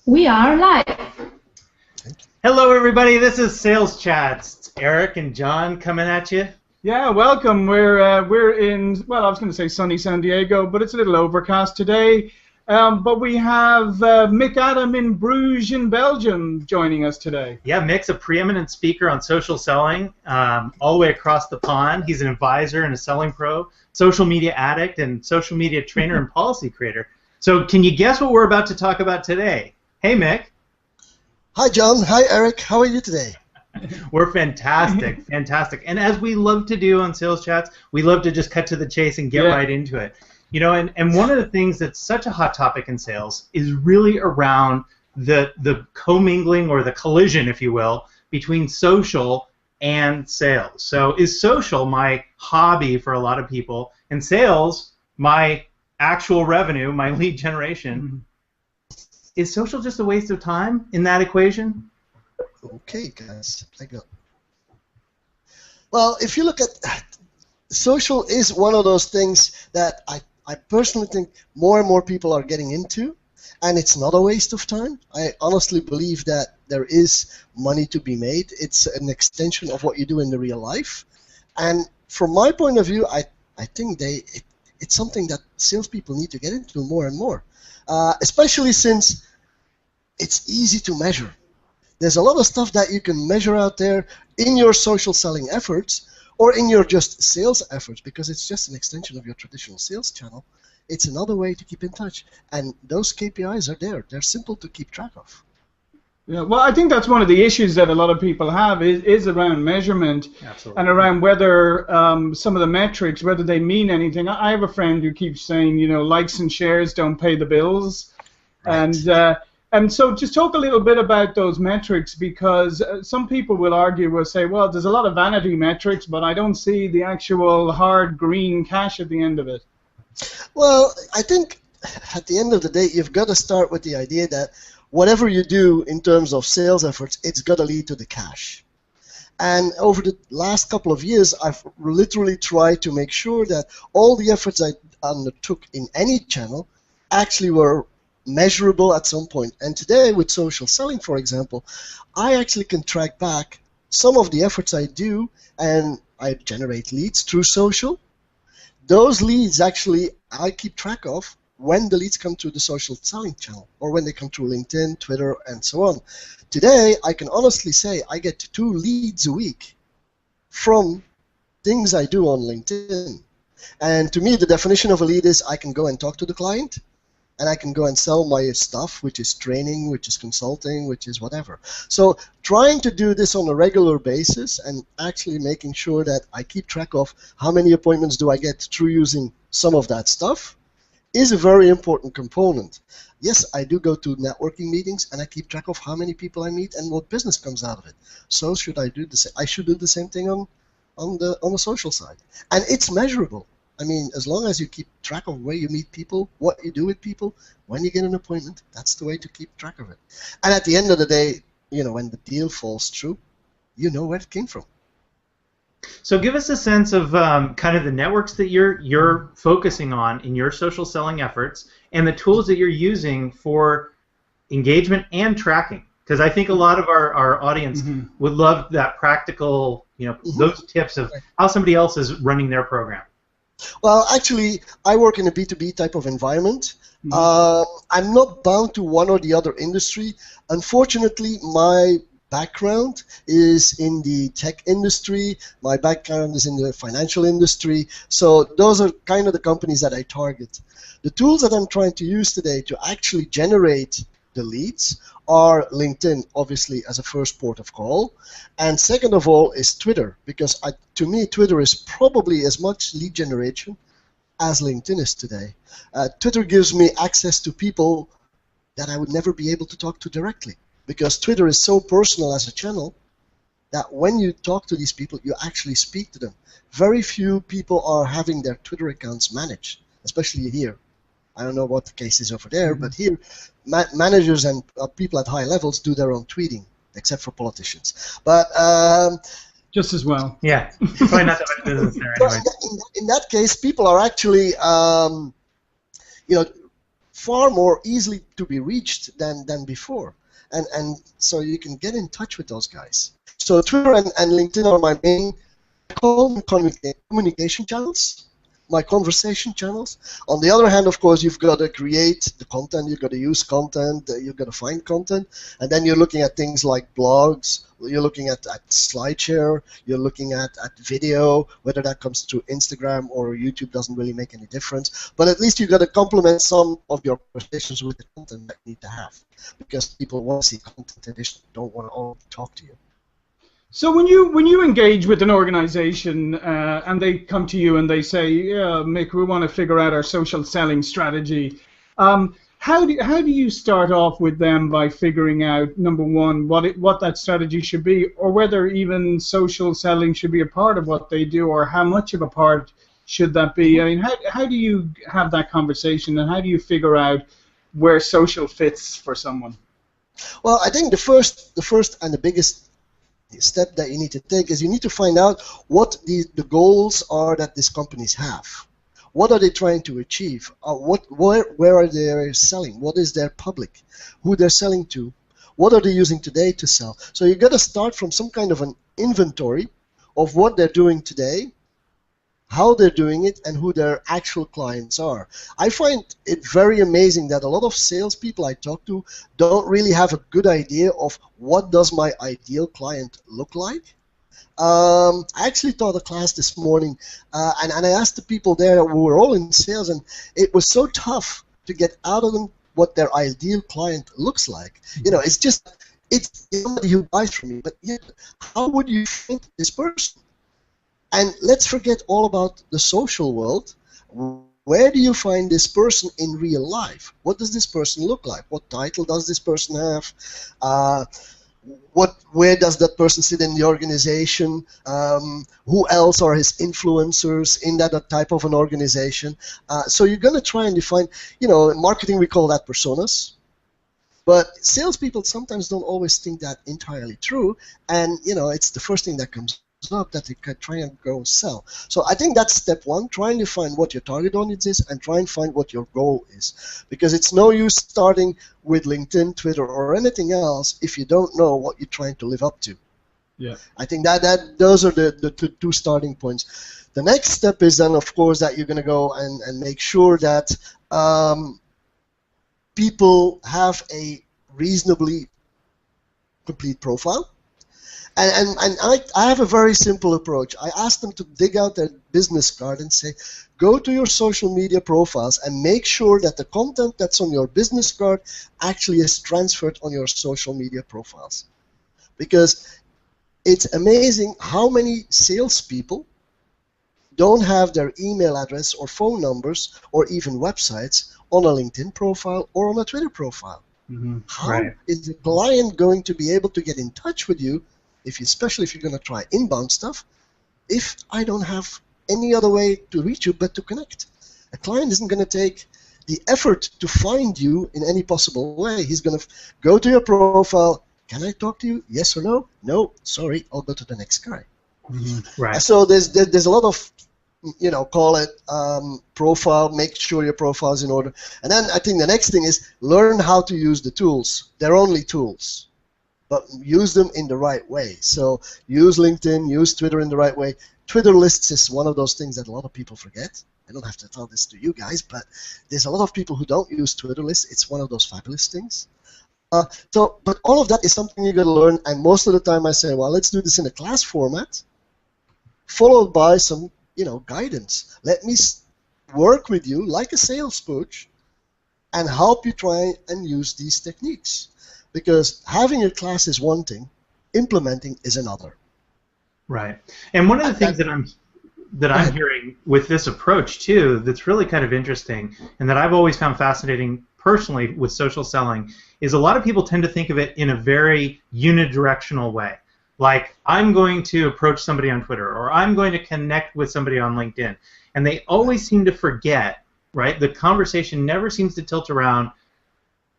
We are live. Hello, everybody. This is Sales Chats. It's Eric and John coming at you. Yeah, welcome. We're in, well, I was going to say sunny San Diego, but it's a little overcast today. But we have Mick Adam in Bruges in Belgium joining us today. Yeah, Mick's a preeminent speaker on social selling all the way across the pond. He's an advisor and a selling pro, social media addict, and social media trainer and policy creator. So can you guess what we're about to talk about today? Hey, Mick. Hi, John. Hi, Eric. How are you today? We're fantastic, fantastic. And as we love to do on Sales Chats, we love to just cut to the chase and get right into it. You know, and one of the things that's such a hot topic in sales is really around the commingling or the collision, if you will, between social and sales. So is social my hobby for a lot of people, and sales my actual revenue, my lead generation? Mm-hmm. Is social just a waste of time in that equation? Okay, guys. I go. Well, if you look at social is one of those things that I personally think more and more people are getting into, and it's not a waste of time. I honestly believe that there is money to be made. It's an extension of what you do in the real life, and from my point of view, I think it's something that salespeople need to get into more and more, especially since it's easy to measure. There's a lot of stuff that you can measure out there in your social selling efforts or in your just sales efforts, because it's just an extension of your traditional sales channel. It's another way to keep in touch, and those KPIs are there. They're simple to keep track of. Yeah, well, I think that's one of the issues that a lot of people have is around measurement. Absolutely. And around whether some of the metrics, whether they mean anything. I have a friend who keeps saying, you know, likes and shares don't pay the bills. Right. And so just talk a little bit about those metrics, because some people will say, well, there's a lot of vanity metrics, but I don't see the actual hard green cash at the end of it. Well, I think at the end of the day, you've got to start with the idea that whatever you do in terms of sales efforts, it's got to lead to the cash. And over the last couple of years, I've literally tried to make sure that all the efforts I undertook in any channel actually were measurable at some point. And today with social selling, for example, I actually can track back some of the efforts I do, and I generate leads through social. Those leads actually I keep track of when the leads come through the social selling channel or when they come through LinkedIn, Twitter, and so on. Today I can honestly say I get 2 leads a week from things I do on LinkedIn. And to me, the definition of a lead is I can go and talk to the client, and I can go and sell my stuff, which is training, which is consulting, which is whatever. So trying to do this on a regular basis and actually making sure that I keep track of how many appointments do I get through using some of that stuff is a very important component. Yes, I do go to networking meetings, and I keep track of how many people I meet and what business comes out of it. So should I do the same? I should do the same thing on the social side, and it's measurable. I mean, as long as you keep track of where you meet people, what you do with people, when you get an appointment, that's the way to keep track of it. And at the end of the day, you know, when the deal falls through, you know where it came from. So give us a sense of kind of the networks that you're focusing on in your social selling efforts and the tools that you're using for engagement and tracking. Because I think a lot of our audience would love that practical, you know, those tips of how somebody else is running their program. Well, actually, I work in a B2B type of environment. I'm not bound to one or the other industry. Unfortunately, my background is in the tech industry. My background is in the financial industry. So those are kind of the companies that I target. The tools that I'm trying to use today to actually generate the leads are LinkedIn, obviously, as a first port of call, and second of all is Twitter, because to me Twitter is probably as much lead generation as LinkedIn is today. Twitter gives me access to people that I would never be able to talk to directly, because Twitter is so personal as a channel that when you talk to these people, you actually speak to them. Very few people are having their Twitter accounts managed, especially here. I don't know what the case is over there, but here, managers and people at high levels do their own tweeting, except for politicians. But just as well. Yeah, probably not that much business there anyway. In that case, people are actually, you know, far more easily to be reached than before. And so you can get in touch with those guys. So Twitter and LinkedIn are my main, I call them communication channels, my conversation channels. On the other hand, of course, you've got to create the content, you've got to use content, you've got to find content, and then you're looking at things like blogs, you're looking at SlideShare, you're looking at video, whether that comes through Instagram or YouTube doesn't really make any difference, but at least you've got to complement some of your conversations with the content that you need to have, because people want to see content and they just don't want to only talk to you. So when you engage with an organization and they come to you and they say, yeah, Mick, we want to figure out our social selling strategy, how do you start off with them by figuring out, number one, what that strategy should be, or whether even social selling should be a part of what they do, or how much of a part should that be? I mean, how do you have that conversation, and how do you figure out where social fits for someone? Well, I think the first and the biggest step that you need to take is you need to find out what the goals are that these companies have. What are they trying to achieve? Where are they selling? What is their public? Who they're selling to? What are they using today to sell? So you got to start from some kind of an inventory of what they're doing today, how they're doing it, and who their actual clients are. I find it very amazing that a lot of salespeople I talk to don't really have a good idea of what does my ideal client look like. I actually taught a class this morning, and I asked the people there who were all in sales, and it was so tough to get out of them what their ideal client looks like. You know, it's somebody who buys from you, but yet, how would you find this person? And let's forget all about the social world. Where do you find this person in real life? What does this person look like? What title does this person have? Where does that person sit in the organization? Who else are his influencers in that type of an organization? So you're going to try and define, in marketing we call that personas. But salespeople sometimes don't always think that entirely true, and it's the first thing that comes up that they can try and go and sell. So I think that's step one, trying to find what your target audience is and try and find what your goal is. Because it's no use starting with LinkedIn, Twitter, or anything else if you don't know what you're trying to live up to. Yeah. I think that those are the two starting points. The next step is then, of course, that you're going to go and make sure that people have a reasonably complete profile. And I have a very simple approach. I ask them to dig out their business card and say, go to your social media profiles and make sure that the content that's on your business card actually is transferred on your social media profiles. Because it's amazing how many salespeople don't have their email address or phone numbers or even websites on a LinkedIn profile or on a Twitter profile. Mm-hmm. How is the client going to be able to get in touch with you, especially if you're going to try inbound stuff, if I don't have any other way to reach you but to connect? A client isn't going to take the effort to find you in any possible way. He's going to go to your profile. Can I talk to you? Yes or no? No. Sorry, I'll go to the next guy. Mm-hmm. Right. So there's a lot of, call it profile, make sure your profile is in order. And then I think the next thing is learn how to use the tools. They're only tools, but use them in the right way. So use LinkedIn, use Twitter in the right way. Twitter lists is one of those things that a lot of people forget. I don't have to tell this to you guys, but there's a lot of people who don't use Twitter lists. It's one of those fabulous things. But all of that is something you got to learn, and most of the time I say, well, let's do this in a class format, followed by some, guidance. Let me work with you like a sales coach and help you try and use these techniques. Because having a class is one thing, implementing is another. Right. And one of the things that I'm hearing with this approach too, that's really kind of interesting, and that I've always found fascinating personally with social selling, is a lot of people tend to think of it in a very unidirectional way. Like, I'm going to approach somebody on Twitter, or I'm going to connect with somebody on LinkedIn. And they always seem to forget, right? The conversation never seems to tilt around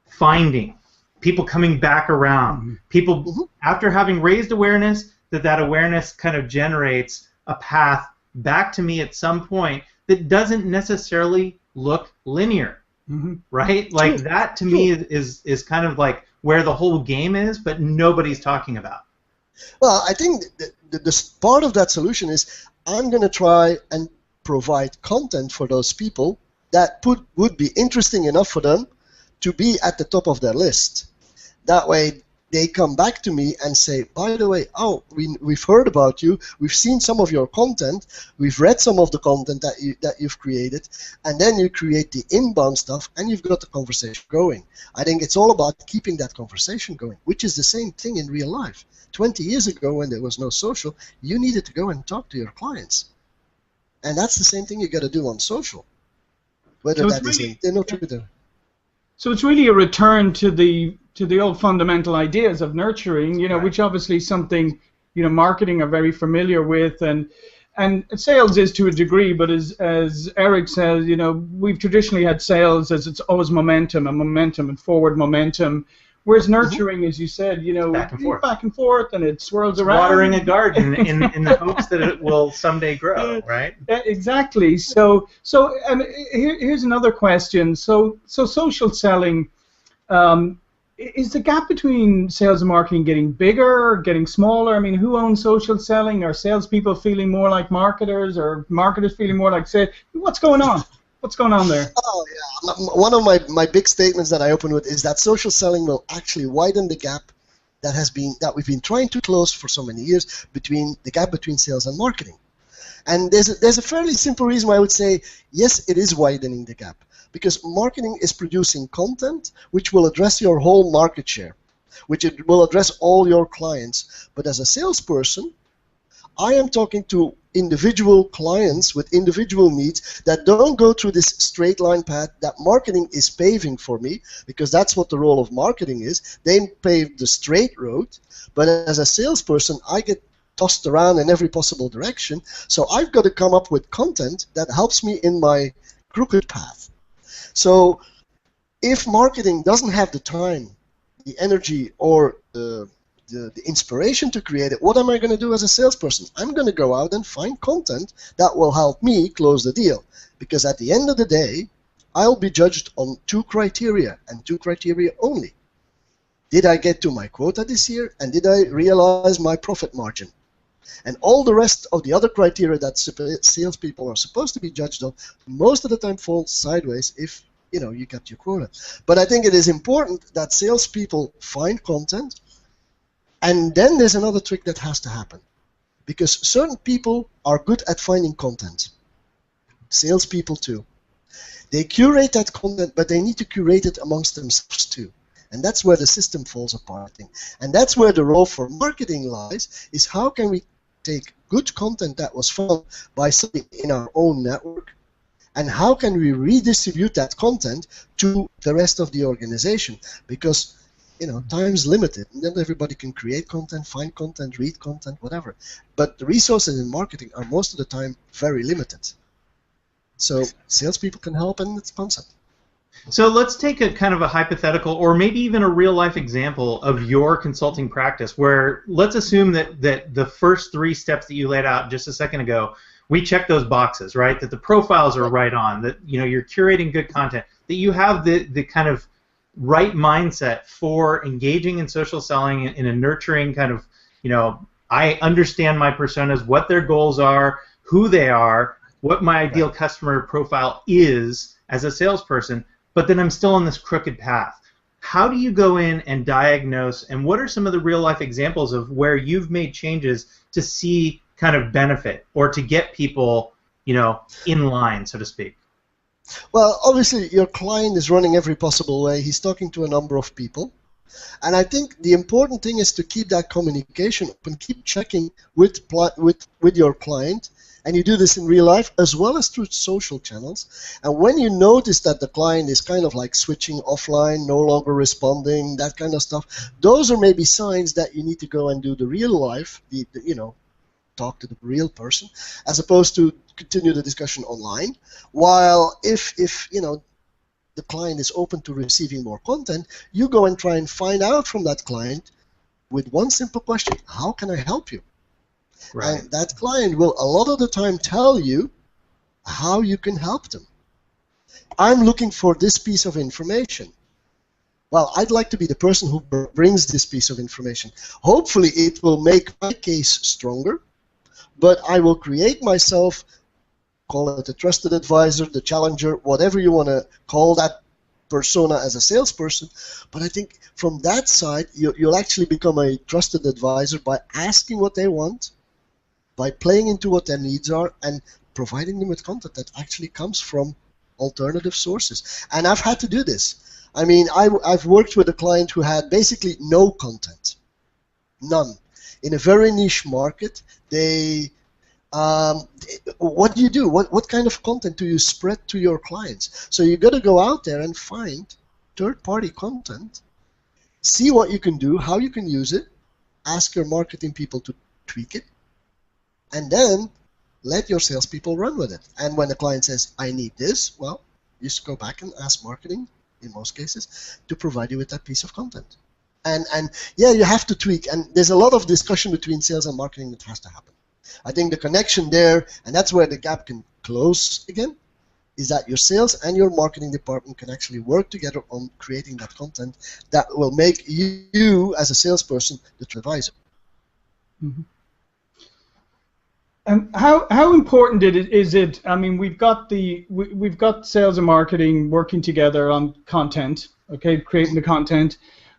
finding, people coming back around, people after having raised awareness, that awareness kind of generates a path back to me at some point that doesn't necessarily look linear. right? Like that to me is kind of like where the whole game is, but nobody's talking about. Well, I think the part of that solution is I'm going to try and provide content for those people that would be interesting enough for them to be at the top of their list. That way they come back to me and say, by the way, oh, we've heard about you, we've seen some of your content, we've read some of the content that you've created, and then you create the inbound stuff and you've got the conversation going. I think it's all about keeping that conversation going, which is the same thing in real life. 20 years ago when there was no social, you needed to go and talk to your clients. And that's the same thing you got to do on social, whether that is LinkedIn or Twitter. So it's really a return to the old fundamental ideas of nurturing, which obviously is something, marketing are very familiar with, and sales is to a degree, but as Eric says, we've traditionally had sales as it's always momentum and forward momentum. Whereas nurturing, as you said, back and forth, and it swirls around. Watering a garden in the hopes that it will someday grow, right? Exactly. So here's another question. So social selling, is the gap between sales and marketing getting bigger or getting smaller? I mean, who owns social selling? Are salespeople feeling more like marketers, or marketers feeling more like sales? What's going on? What's going on there? Oh, yeah. One of my big statements that I open with is that social selling will actually widen the gap that we've been trying to close for so many years between sales and marketing. And there's a fairly simple reason why I would say yes, it is widening the gap, because marketing is producing content which will address your whole market share, which it will address all your clients. But as a salesperson, I am talking to individual clients with individual needs that don't go through this straight line path that marketing is paving for me, because that's what the role of marketing is. They pave the straight road, but as a salesperson, I get tossed around in every possible direction. So I've got to come up with content that helps me in my crooked path. So if marketing doesn't have the time, the energy, or the inspiration to create it, what am I going to do as a salesperson? I'm going to go out and find content that will help me close the deal. Because at the end of the day, I'll be judged on two criteria, and two criteria only. Did I get to my quota this year, and did I realize my profit margin? And all the rest of the other criteria that salespeople are supposed to be judged on, most of the time falls sideways if you got your quota. But I think it is important that salespeople find content. And then there's another trick that has to happen, because certain people are good at finding content. Salespeople too. They curate that content, but they need to curate it amongst themselves too. And that's where the system falls apart. And that's where the role for marketing lies, is how can we take good content that was found by somebody in our own network, and how can we redistribute that content to the rest of the organization? Because time's limited. Not everybody can create content, find content, read content, whatever. But the resources in marketing are most of the time very limited. So salespeople can help, and it's sponsor. So let's take a kind of a hypothetical, or maybe even a real-life example of your consulting practice, where let's assume that the first 3 steps that you laid out just a second ago, we check those boxes, right? That the profiles are right on, that you're curating good content, that you have the kind of right mindset for engaging in social selling in a nurturing kind of, I understand my personas, what their goals are, who they are, what my ideal customer profile is as a salesperson, but then I'm still on this crooked path. How do you go in and diagnose, and what are some of the real life examples of where you've made changes to see kind of benefit, or to get people, in line, so to speak? Well, obviously, your client is running every possible way. He's talking to a number of people. And I think the important thing is to keep that communication open, keep checking with your client. And you do this in real life as well as through social channels. And when you notice that the client is kind of like switching offline, no longer responding, that kind of stuff, those are maybe signs that you need to go and do the real life, talk to the real person, as opposed to continue the discussion online. While if the client is open to receiving more content, you go and try and find out from that client with one simple question: how can I help you? Right. And that client will a lot of the time tell you how you can help them. I'm looking for this piece of information. Well, I'd like to be the person who brings this piece of information. Hopefully it will make my case stronger, but I will create myself, call it a trusted advisor, the challenger, whatever you want to call that persona as a salesperson. But I think from that side, you'll actually become a trusted advisor by asking what they want, by playing into what their needs are, and providing them with content that actually comes from alternative sources. And I've had to do this. I mean, I've worked with a client who had basically no content, none, in a very niche market. What do you do? What kind of content do you spread to your clients? So you got to go out there and find third-party content, see what you can do, how you can use it, ask your marketing people to tweak it, and then let your salespeople run with it. And when the client says, I need this, well, you just go back and ask marketing, in most cases, to provide you with that piece of content. And yeah, you have to tweak. And there's a lot of discussion between sales and marketing that has to happen. I think the connection there, and that's where the gap can close again, is that your sales and your marketing department can actually work together on creating that content that will make you as a salesperson the advisor. Mm-hmm. How important is it? I mean, we've got sales and marketing working together on content, okay, creating the content.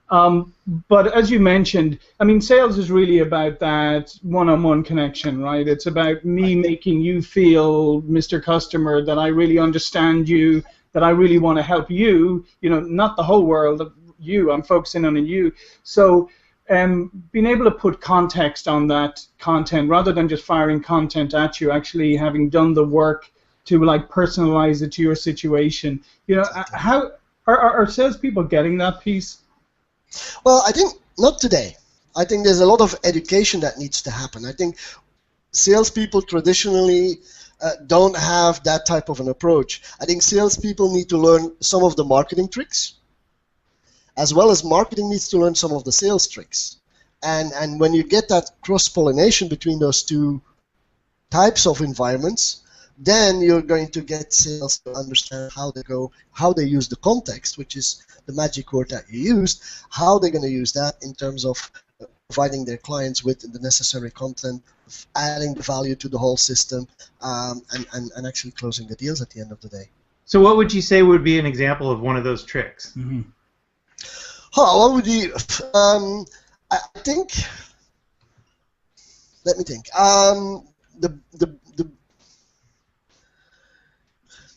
But as you mentioned, I mean, sales is really about that one-on-one connection, right? It's about me making you feel, Mr. Customer, that I really understand you, that I really want to help you. You know, not the whole world. You. I'm focusing on you. So. Being able to put context on that content rather than just firing content at you, actually having done the work to like personalize it to your situation. You know, how are salespeople getting that piece? Well, I think not today. I think there's a lot of education that needs to happen. I think salespeople traditionally don't have that type of an approach. I think salespeople need to learn some of the marketing tricks, as well as marketing needs to learn some of the sales tricks. And when you get that cross-pollination between those two types of environments, then you're going to get sales to understand how they use the context, which is the magic word that you used, how they're going to use that in terms of providing their clients with the necessary content, adding the value to the whole system, and actually closing the deals at the end of the day. So what would you say would be an example of one of those tricks? Mm-hmm. What would you? I think. Let me think.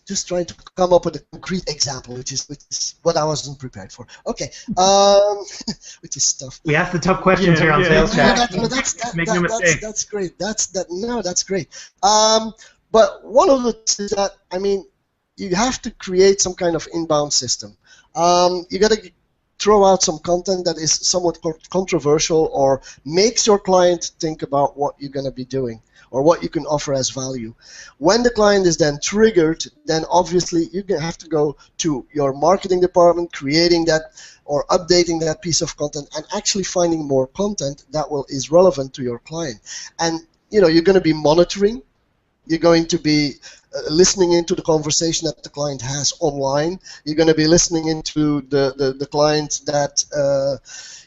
Just trying to come up with a concrete example, which is what I wasn't prepared for. Okay, which is tough. We ask the tough questions here on Sales Chat. Make no mistake. That's great. That's great. But one of the things is that, I mean, you have to create some kind of inbound system. You got to throw out some content that is somewhat controversial or makes your client think about what you're going to be doing or what you can offer as value. When the client is then triggered, then obviously you're going to have to go to your marketing department, creating that or updating that piece of content and actually finding more content that is relevant to your client. And you know, you're going to be monitoring. You're going to be listening into the conversation that the client has online. You're going to be listening into the client that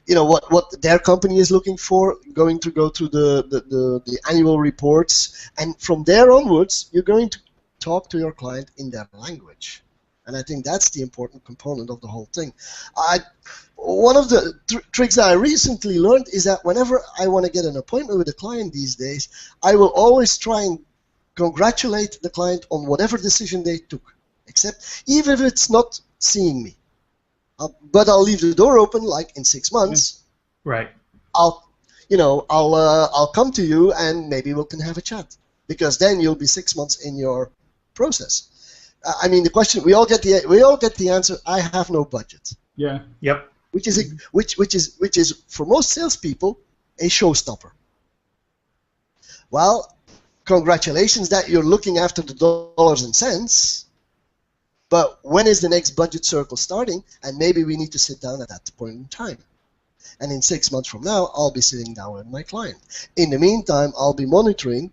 you know what their company is looking for. Going to go through the annual reports, and from there onwards, you're going to talk to your client in their language. And I think that's the important component of the whole thing. One of the tricks that I recently learned is that whenever I want to get an appointment with a client these days, I will always try and congratulate the client on whatever decision they took, except even if it's not seeing me. But I'll leave the door open, like in 6 months. Right. I'll come to you and maybe we can have a chat, because then you'll be 6 months in your process. I mean, the question we all get the answer. I have no budget. Yeah. Yep. Which is for most salespeople a showstopper. Well, congratulations that you're looking after the dollars and cents, but when is the next budget circle starting? And maybe we need to sit down at that point in time. And in 6 months from now, I'll be sitting down with my client. In the meantime, I'll be monitoring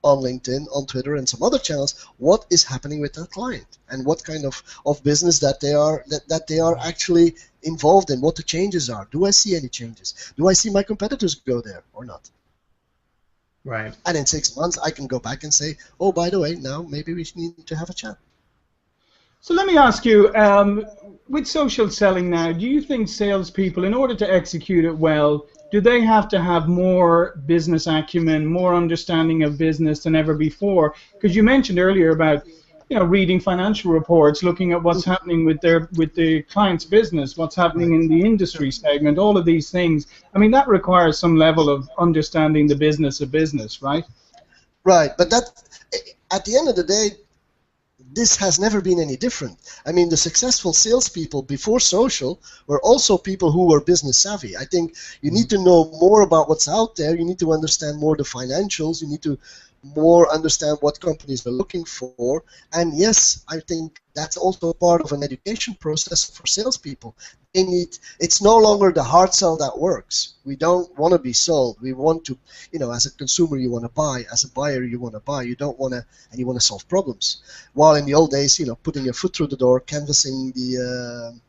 on LinkedIn, on Twitter, and some other channels, what is happening with that client and what kind of business that they are actually involved in, what the changes are. Do I see any changes? Do I see my competitors go there or not? Right. And in 6 months, I can go back and say, oh, by the way, now maybe we need to have a chat. So let me ask you, with social selling now, do you think salespeople, in order to execute it well, do they have to have more business acumen, more understanding of business than ever before? Because you mentioned earlier about, reading financial reports, looking at what's happening with the client's business, what's happening in the industry segment, all of these things. I mean, that requires some level of understanding the business of business, right? Right, but that, at the end of the day, this has never been any different. I mean, the successful salespeople before social were also people who were business savvy. I think you need to know more about what's out there. You need to understand more the financials. You need to more understand what companies are looking for. And yes, I think that's also part of an education process for salespeople. It's no longer the hard sell that works. We don't want to be sold. We want to, as a consumer, you want to buy. As a buyer, you want to buy. You don't want to, and you want to solve problems. While in the old days, putting your foot through the door, canvassing the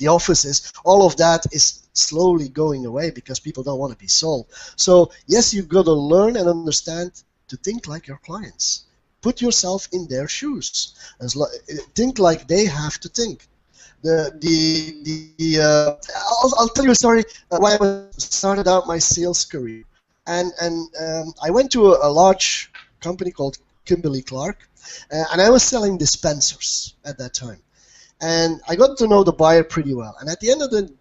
offices, all of that is slowly going away because people don't want to be sold. So yes, you've got to learn and understand to think like your clients. Put yourself in their shoes. Think like they have to think. I'll tell you a story why I started out my sales career, and I went to a large company called Kimberly-Clark, and I was selling dispensers at that time. And I got to know the buyer pretty well. And at the end of the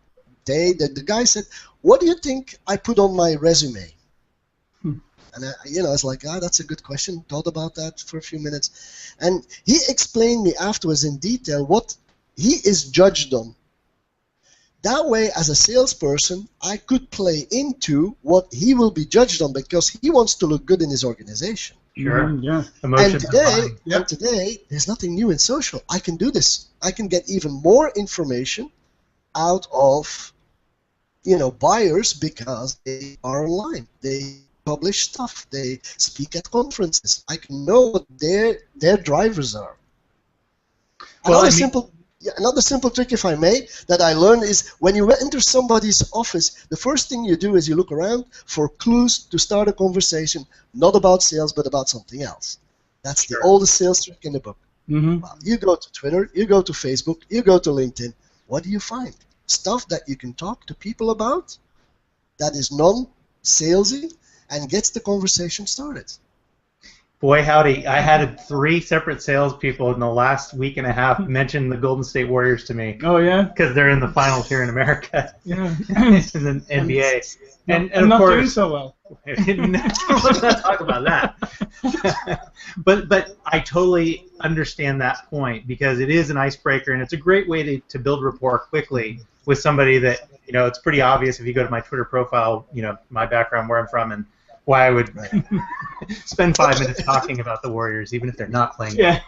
day, the guy said, "What do you think I put on my resume?" And I was like, that's a good question. Thought about that for a few minutes. And he explained me afterwards in detail what he is judged on. That way, as a salesperson, I could play into what he will be judged on because he wants to look good in his organization. Sure. Yeah. Emotions And today, there's nothing new in social. I can do this. I can get even more information out of, buyers because they are online. They publish stuff. They speak at conferences. I can know what their drivers are. Another simple trick, if I may, that I learned is when you enter somebody's office, the first thing you do is you look around for clues to start a conversation, not about sales, but about something else. That's the oldest sales trick in the book. Mm-hmm. Well, you go to Twitter, you go to Facebook, you go to LinkedIn. What do you find? Stuff that you can talk to people about that is non-salesy and gets the conversation started. Boy, howdy. I had 3 separate salespeople in the last week and a half mention the Golden State Warriors to me. Oh, yeah? Because they're in the finals here in America. Yeah. In the NBA. And of not course, doing so well. Let's not talk about that. But I totally understand that point because it is an icebreaker and it's a great way to build rapport quickly with somebody that, it's pretty obvious if you go to my Twitter profile, my background, where I'm from, and why I would spend 5 minutes talking about the Warriors, even if they're not playing. Yeah.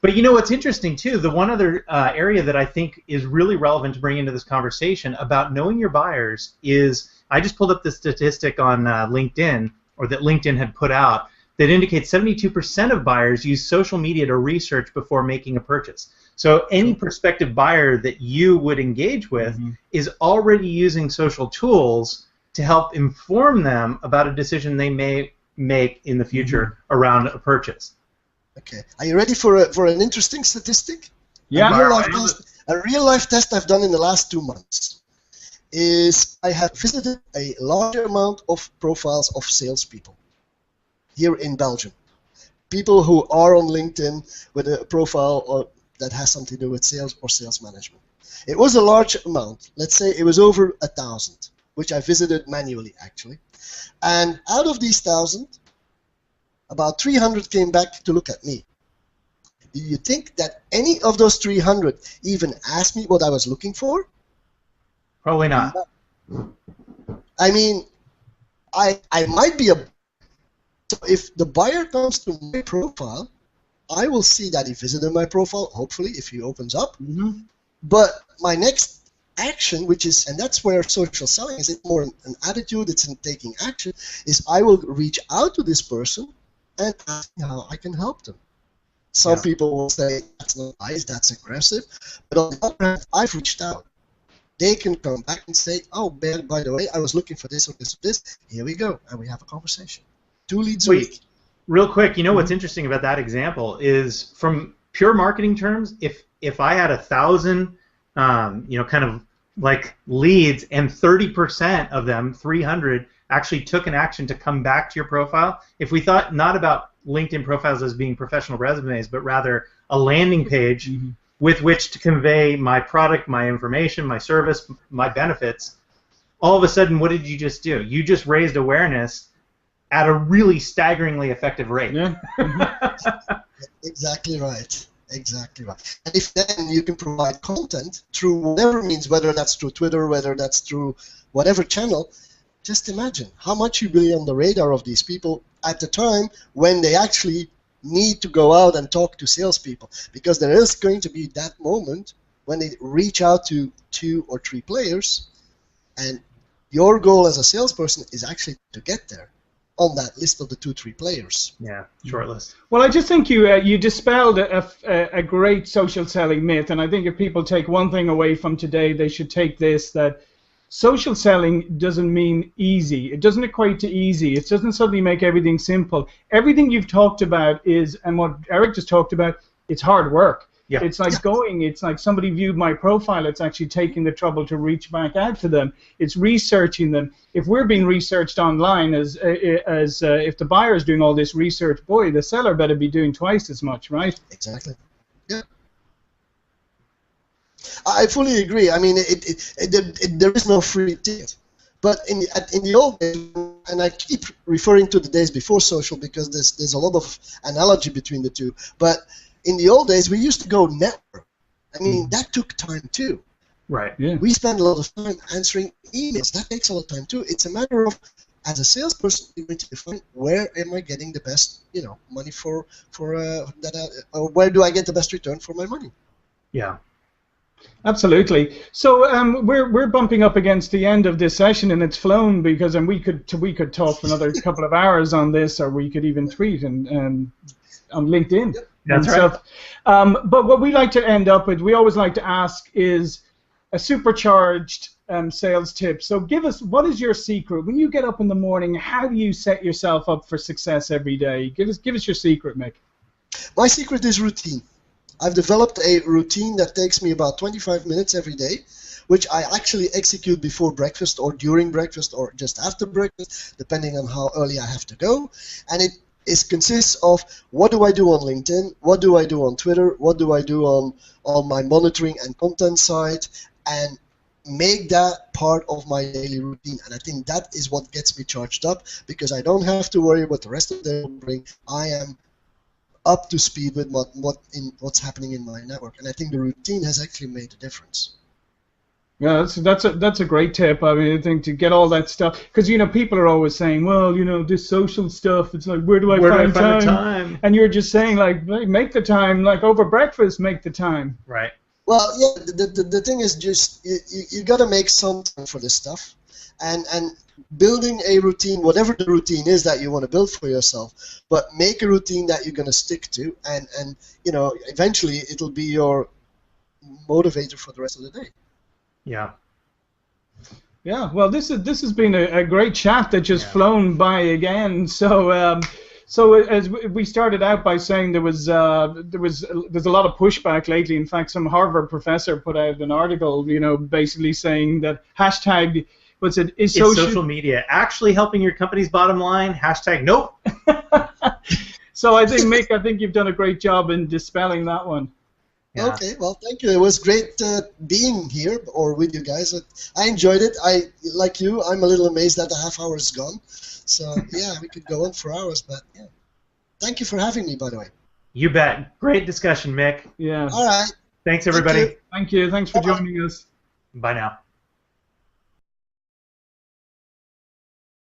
But what's interesting too, the one other area that I think is really relevant to bring into this conversation about knowing your buyers is, I just pulled up the statistic on LinkedIn, or that LinkedIn had put out, that indicates 72% of buyers use social media to research before making a purchase. So any prospective buyer that you would engage with is already using social tools to help inform them about a decision they may make in the future around a purchase. Okay. Are you ready for an interesting statistic? Yeah. A real-life test I've done in the last 2 months is I have visited a large amount of profiles of salespeople here in Belgium. People who are on LinkedIn with a profile that has something to do with sales or sales management. It was a large amount. Let's say it was over 1,000. Which I visited manually, actually. And out of these 1,000, about 300 came back to look at me. Do you think that any of those 300 even asked me what I was looking for? Probably not. I mean, I might be so if the buyer comes to my profile, I will see that he visited my profile, hopefully, if he opens up. Mm-hmm. But my next action, which is, and that's where social selling is. It's more an attitude. It's in taking action. Is I will reach out to this person and ask how I can help them. Some people will say that's not nice, that's aggressive, but on the other hand, I've reached out. They can come back and say, oh, by the way, I was looking for this or this or this. Here we go, and we have a conversation. 2 leads a week. Real quick, you know what's interesting about that example is from pure marketing terms, if I had 1,000, kind of like leads, and 30% of them, 300, actually took an action to come back to your profile. If we thought not about LinkedIn profiles as being professional resumes, but rather a landing page with which to convey my product, my information, my service, my benefits, all of a sudden, what did you just do? You just raised awareness at a really staggeringly effective rate. Yeah. Exactly right. Exactly right. And if then you can provide content through whatever means, whether that's through Twitter, whether that's through whatever channel, just imagine how much you be on the radar of these people at the time when they actually need to go out and talk to salespeople, because there is going to be that moment when they reach out to 2 or 3 players, and your goal as a salesperson is actually to get there on that list of the 2-3 players. Yeah, short list. Well, I just think you dispelled a great social selling myth, and I think if people take one thing away from today, they should take this, that social selling doesn't mean easy. It doesn't equate to easy. It doesn't suddenly make everything simple. Everything you've talked about is, and what Eric just talked about, it's hard work. Yeah. It's like somebody viewed my profile. It's actually taking the trouble to reach back out to them. It's researching them. If we're being researched online, as if the buyer is doing all this research, boy, the seller better be doing twice as much, right? Exactly. Yeah. I fully agree. I mean, there is no free ticket. But in the old days, and I keep referring to the days before social because there's a lot of analogy between the two. But in the old days, we used to go network. I mean, that took time too. Right. Yeah. We spend a lot of time answering emails. That takes a lot of time too. It's a matter of, as a salesperson, you're going to define where am I getting the best, money for or where do I get the best return for my money? Yeah. Absolutely. So we're bumping up against the end of this session, and it's flown because, and we could talk for another couple of hours on this, or we could even tweet and on LinkedIn. Yep. That's right. But what we like to end up with, we always like to ask, is a supercharged sales tip. So give us, what is your secret? When you get up in the morning, how do you set yourself up for success every day? Give us your secret, Mick. My secret is routine. I've developed a routine that takes me about 25 minutes every day, which I actually execute before breakfast or during breakfast or just after breakfast, depending on how early I have to go. And it consists of what do I do on LinkedIn, what do I do on Twitter, what do I do on my monitoring and content side, and make that part of my daily routine. And I think that is what gets me charged up, because I don't have to worry what the rest of the day will bring. I am up to speed with what's happening in my network, and I think the routine has actually made a difference. Yeah, that's a great tip. I mean, I think to get all that stuff, because people are always saying, well, this social stuff. It's like, where do I find the time? And you're just saying, like, make the time, like over breakfast, make the time. Right. Well, yeah. The thing is, just you got to make some time for this stuff, and building a routine, whatever the routine is that you want to build for yourself, but make a routine that you're going to stick to, and eventually it'll be your motivator for the rest of the day. Yeah. Yeah. Well, this has been a great chat that just flown by again. So as we started out by saying there's a lot of pushback lately. In fact, some Harvard professor put out an article, basically saying that hashtag. Is social media actually helping your company's bottom line? Hashtag nope. So I think, Mick, you've done a great job in dispelling that one. Yeah. Okay, well, thank you. It was great being here or with you guys. I enjoyed it. Like you, I'm a little amazed that the half hour is gone. So yeah, we could go on for hours, but yeah. Thank you for having me, by the way. You bet. Great discussion, Mick. Yeah. All right. Thanks, everybody. Thank you. Thanks for joining us. Bye now.